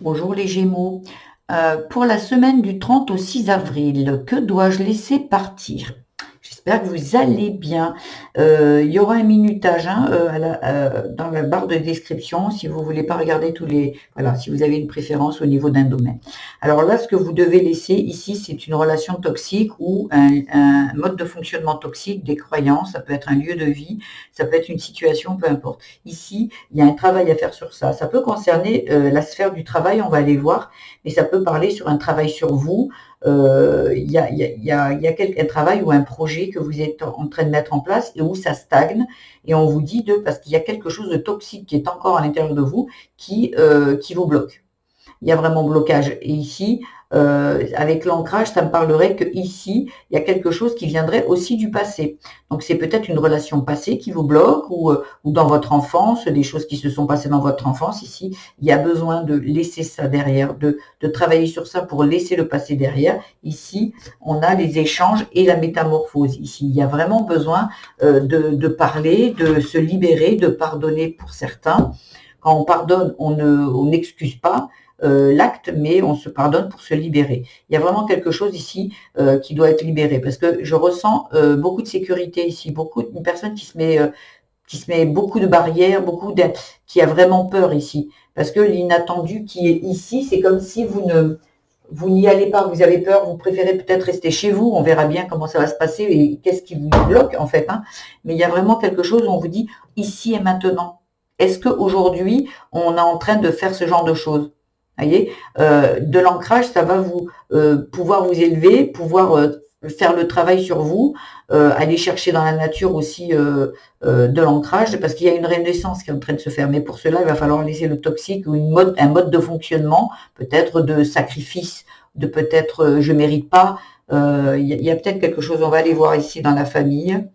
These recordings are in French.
Bonjour les Gémeaux. Pour la semaine du 30 au 6 avril, que dois-je laisser partir? J'espère que vous allez bien. Il y aura un minutage hein, dans la barre de description si vous voulez pas regarder tous les... Voilà, si vous avez une préférence au niveau d'un domaine. Alors là, ce que vous devez laisser ici, c'est une relation toxique ou un mode de fonctionnement toxique, des croyances, ça peut être un lieu de vie, ça peut être une situation, peu importe. Ici, il y a un travail à faire sur ça. Ça peut concerner la sphère du travail, on va aller voir, mais ça peut parler sur un travail sur vous. Il y a un travail ou un projet que vous êtes en train de mettre en place et où ça stagne. Et on vous dit parce qu'il y a quelque chose de toxique qui est encore à l'intérieur de vous qui vous bloque. Il y a vraiment blocage. Et ici, avec l'ancrage, ça me parlerait que ici, il y a quelque chose qui viendrait aussi du passé. Donc c'est peut-être une relation passée qui vous bloque ou dans votre enfance, des choses qui se sont passées dans votre enfance. Ici, il y a besoin de laisser ça derrière, de travailler sur ça pour laisser le passé derrière. Ici, on a les échanges et la métamorphose. Ici, il y a vraiment besoin de parler, de se libérer, de pardonner pour certains. Quand on pardonne, on n'excuse pas l'acte, mais on se pardonne pour se libérer. Il y a vraiment quelque chose ici qui doit être libéré, parce que je ressens beaucoup de sécurité ici, une personne qui se met beaucoup de barrières, qui a vraiment peur ici, parce que l'inattendu qui est ici, c'est comme si vous n'y allez pas, vous avez peur, vous préférez peut-être rester chez vous, on verra bien comment ça va se passer et qu'est-ce qui vous bloque en fait, hein. Mais il y a vraiment quelque chose où on vous dit ici et maintenant. Est-ce qu'aujourd'hui, on est en train de faire ce genre de choses? Voyez, de l'ancrage, ça va vous pouvoir vous élever, pouvoir faire le travail sur vous, aller chercher dans la nature aussi de l'ancrage, parce qu'il y a une renaissance qui est en train de se faire. Mais pour cela, il va falloir laisser le toxique ou un mode de fonctionnement, peut-être de sacrifice, de peut-être je mérite pas. Il y a peut-être quelque chose, on va aller voir ici dans la famille,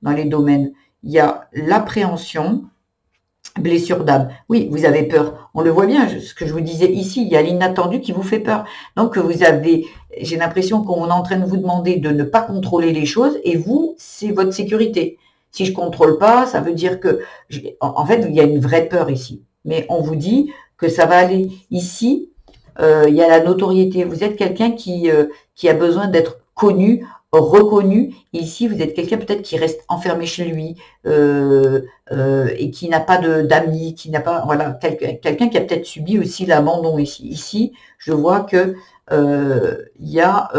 dans les domaines. Il y a l'appréhension, blessure d'âme. Oui, vous avez peur. On le voit bien, ce que je vous disais ici, il y a l'inattendu qui vous fait peur. Donc j'ai l'impression qu'on est en train de vous demander de ne pas contrôler les choses et vous, c'est votre sécurité. Si je contrôle pas, ça veut dire que, en fait, il y a une vraie peur ici. Mais on vous dit que ça va aller. Ici, il y a la notoriété. Vous êtes quelqu'un qui a besoin d'être connu, reconnu. Et ici, vous êtes quelqu'un peut-être qui reste enfermé chez lui et qui n'a pas d'amis, qui n'a pas, voilà, quelqu'un qui a peut-être subi aussi l'abandon ici. Ici, je vois que il y a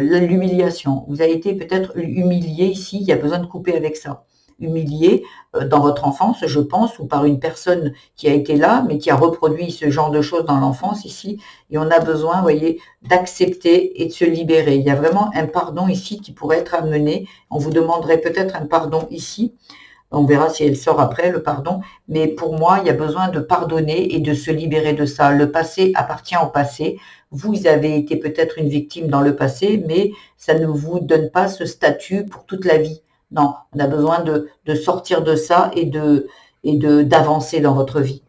l'humiliation. Vous avez été peut-être humilié ici. Il y a besoin de couper avec ça. Humilié dans votre enfance, je pense, ou par une personne qui a été là, mais qui a reproduit ce genre de choses dans l'enfance ici. Et on a besoin, vous voyez, d'accepter et de se libérer. Il y a vraiment un pardon ici qui pourrait être amené. On vous demanderait peut-être un pardon ici. On verra si elle sort après, le pardon. Mais pour moi, il y a besoin de pardonner et de se libérer de ça. Le passé appartient au passé. Vous avez été peut-être une victime dans le passé, mais ça ne vous donne pas ce statut pour toute la vie. Non, on a besoin de sortir de ça d'avancer dans votre vie.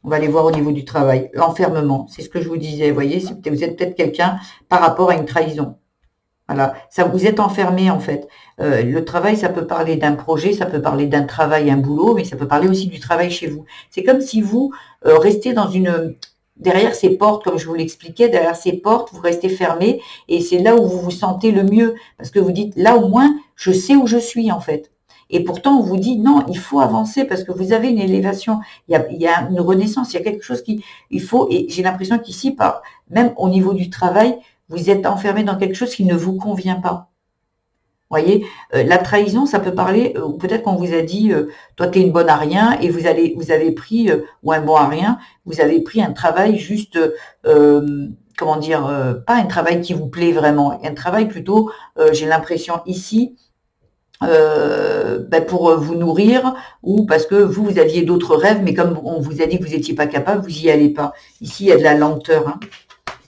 On va aller voir au niveau du travail. L'enfermement, c'est ce que je vous disais. Vous voyez, vous êtes peut-être quelqu'un par rapport à une trahison. Voilà, ça vous êtes enfermé en fait. Le travail, ça peut parler d'un projet, ça peut parler d'un travail, un boulot, mais ça peut parler aussi du travail chez vous. C'est comme si vous restez derrière ces portes, comme je vous l'expliquais, derrière ces portes, vous restez fermé et c'est là où vous vous sentez le mieux parce que vous dites là au moins je sais où je suis en fait. Et pourtant on vous dit non, il faut avancer parce que vous avez une élévation, il y a une renaissance, il y a quelque chose il faut et j'ai l'impression qu'ici même au niveau du travail vous êtes enfermé dans quelque chose qui ne vous convient pas. Vous voyez, la trahison, ça peut parler, peut-être qu'on vous a dit, toi t'es une bonne à rien, et vous avez pris, ou un bon à rien, vous avez pris un travail juste, comment dire, pas un travail qui vous plaît vraiment, un travail plutôt, j'ai l'impression ici, pour vous nourrir, ou parce que vous aviez d'autres rêves, mais comme on vous a dit que vous n'étiez pas capable, vous n'y allez pas. Ici, il y a de la lenteur, hein.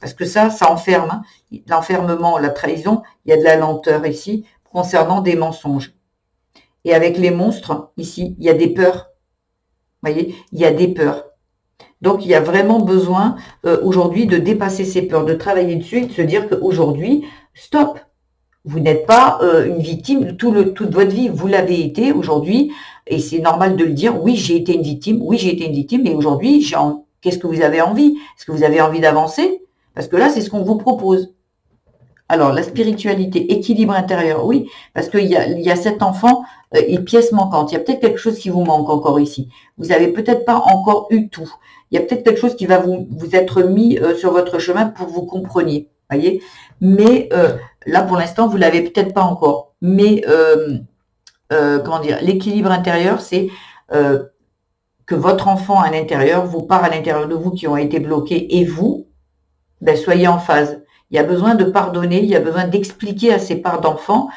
Parce que ça enferme. Hein. L'enfermement, la trahison, il y a de la lenteur ici concernant des mensonges. Et avec les monstres, ici, il y a des peurs. Vous voyez, il y a des peurs. Donc, il y a vraiment besoin aujourd'hui de dépasser ces peurs, de travailler dessus et de se dire qu'aujourd'hui, stop. Vous n'êtes pas une victime toute votre vie. Vous l'avez été aujourd'hui et c'est normal de le dire. Oui, j'ai été une victime. Oui, j'ai été une victime. Mais aujourd'hui, Qu'est-ce que vous avez envie? Est-ce que vous avez envie d'avancer? Parce que là, c'est ce qu'on vous propose. Alors, la spiritualité, équilibre intérieur, oui, parce qu'il y a cet enfant et pièce manquante. Il y a peut-être quelque chose qui vous manque encore ici. Vous n'avez peut-être pas encore eu tout. Il y a peut-être quelque chose qui va vous être mis sur votre chemin pour que vous compreniez, voyez. Mais là, pour l'instant, vous l'avez peut-être pas encore. Mais comment dire, l'équilibre intérieur, c'est que votre enfant à l'intérieur, vos parts à l'intérieur de vous qui ont été bloqués et vous, ben, soyez en phase. Il y a besoin de pardonner, il y a besoin d'expliquer à ces parts d'enfants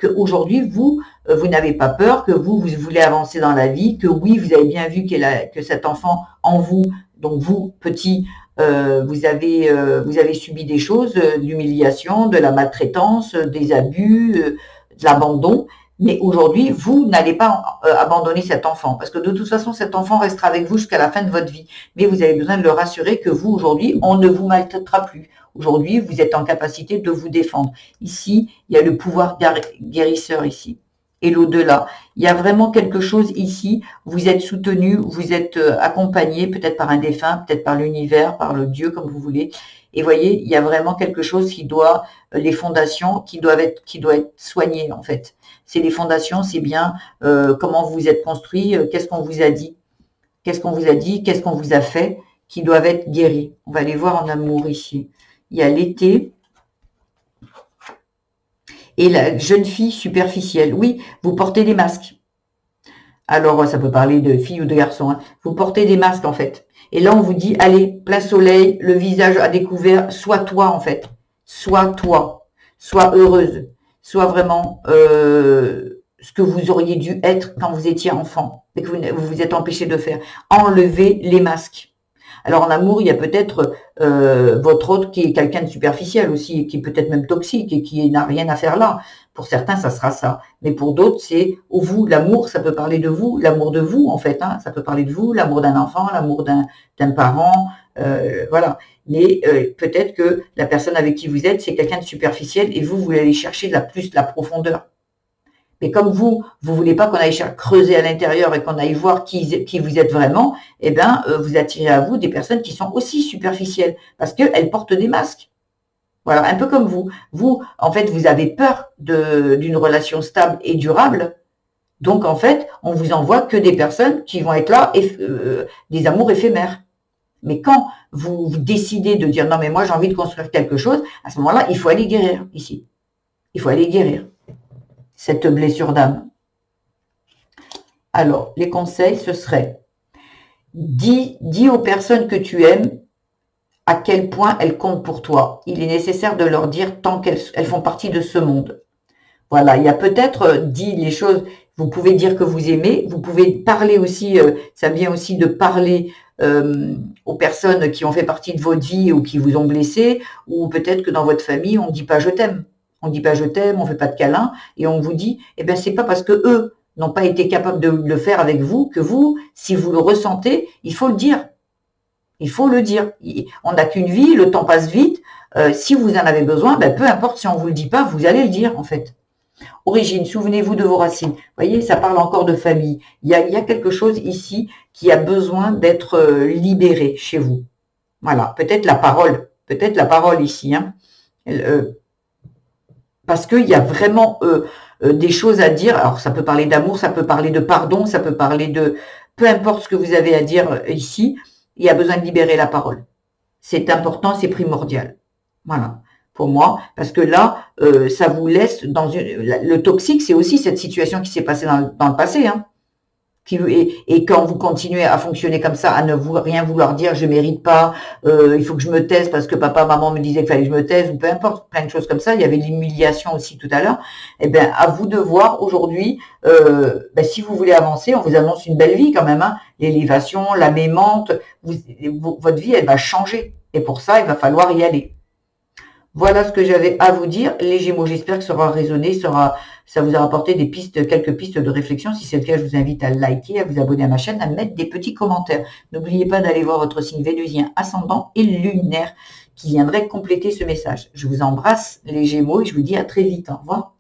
qu'aujourd'hui, vous n'avez pas peur, que vous voulez avancer dans la vie, que oui, vous avez bien vu que cet enfant en vous, donc vous, petit, vous avez subi des choses, de l'humiliation, de la maltraitance, des abus, de l'abandon. Mais aujourd'hui, vous n'allez pas abandonner cet enfant, parce que de toute façon, cet enfant restera avec vous jusqu'à la fin de votre vie. Mais vous avez besoin de le rassurer que vous, aujourd'hui, on ne vous maltraitera plus. Aujourd'hui, vous êtes en capacité de vous défendre. Ici, il y a le pouvoir guérisseur ici. Et l'au-delà, il y a vraiment quelque chose ici, vous êtes soutenu, vous êtes accompagné, peut-être par un défunt, peut-être par l'univers, par le Dieu, comme vous voulez. Et voyez, il y a vraiment quelque chose qui doit, les fondations, qui doit être soignées, en fait. C'est les fondations, c'est bien comment vous êtes construit, qu'est-ce qu'on vous a dit, qu'est-ce qu'on vous a dit, qu'est-ce qu'on vous a fait, qui doivent être guéris. On va les voir en amour ici. Il y a l'été et la jeune fille superficielle. Oui, vous portez des masques. Alors, ça peut parler de filles ou de garçons. Hein. Vous portez des masques, en fait. Et là, on vous dit, allez, plein soleil, le visage à découvert, sois toi, en fait. Sois toi. Sois heureuse. Sois vraiment ce que vous auriez dû être quand vous étiez enfant et que vous vous êtes empêché de faire. Enlevez les masques. Alors en amour, il y a peut-être votre autre qui est quelqu'un de superficiel aussi, qui est peut-être même toxique et qui n'a rien à faire là. Pour certains, ça sera ça. Mais pour d'autres, c'est au vous, l'amour, ça peut parler de vous, l'amour de vous en fait. Hein, ça peut parler de vous, l'amour d'un enfant, l'amour d'un parent, voilà. Mais peut-être que la personne avec qui vous êtes, c'est quelqu'un de superficiel et vous voulez aller chercher la profondeur. Mais comme vous voulez pas qu'on aille creuser à l'intérieur et qu'on aille voir qui vous êtes vraiment, eh bien, vous attirez à vous des personnes qui sont aussi superficielles parce qu'elles portent des masques. Voilà, un peu comme vous. Vous, en fait, vous avez peur d'une relation stable et durable. Donc, en fait, on vous envoie que des personnes qui vont être là, des amours éphémères. Mais quand vous décidez de dire non, mais moi, j'ai envie de construire quelque chose, à ce moment-là, il faut aller guérir ici. Il faut aller guérir cette blessure d'âme. Alors, les conseils, ce serait dis aux personnes que tu aimes à quel point elles comptent pour toi. Il est nécessaire de leur dire tant qu'elles font partie de ce monde. Voilà, il y a peut-être dit les choses, vous pouvez dire que vous aimez, vous pouvez parler aussi, ça vient aussi de parler aux personnes qui ont fait partie de votre vie ou qui vous ont blessé, ou peut-être que dans votre famille, on ne dit pas je t'aime. On ne dit pas je t'aime, on ne fait pas de câlin, et on vous dit, eh bien, c'est pas parce que eux n'ont pas été capables de le faire avec vous que vous, si vous le ressentez, il faut le dire. Il faut le dire. On n'a qu'une vie, le temps passe vite. Si vous en avez besoin, ben, peu importe si on ne vous le dit pas, vous allez le dire en fait. Origine, souvenez-vous de vos racines. Vous voyez, ça parle encore de famille. Il y a quelque chose ici qui a besoin d'être libéré chez vous. Voilà, peut-être la parole ici. Hein. Parce qu'il y a vraiment des choses à dire. Alors, ça peut parler d'amour, ça peut parler de pardon, ça peut parler de... Peu importe ce que vous avez à dire ici, il y a besoin de libérer la parole. C'est important, c'est primordial. Voilà, pour moi. Parce que là, ça vous laisse dans une... Le toxique, c'est aussi cette situation qui s'est passée dans le passé. Hein. Et quand vous continuez à fonctionner comme ça, à ne rien vouloir dire, je mérite pas, il faut que je me taise parce que papa, maman me disaient qu'il fallait que je me taise, ou peu importe, plein de choses comme ça. Il y avait l'humiliation aussi tout à l'heure. Eh bien, à vous de voir aujourd'hui, si vous voulez avancer, on vous annonce une belle vie quand même, hein, l'élévation, la mémente, votre vie, elle va changer. Et pour ça, il va falloir y aller. Voilà ce que j'avais à vous dire. Les Gémeaux, j'espère que ça aura résonné, ça vous a apporté quelques pistes de réflexion. Si c'est le cas, je vous invite à liker, à vous abonner à ma chaîne, à mettre des petits commentaires. N'oubliez pas d'aller voir votre signe vénusien, ascendant et lunaire qui viendrait compléter ce message. Je vous embrasse les Gémeaux et je vous dis à très vite. Au revoir.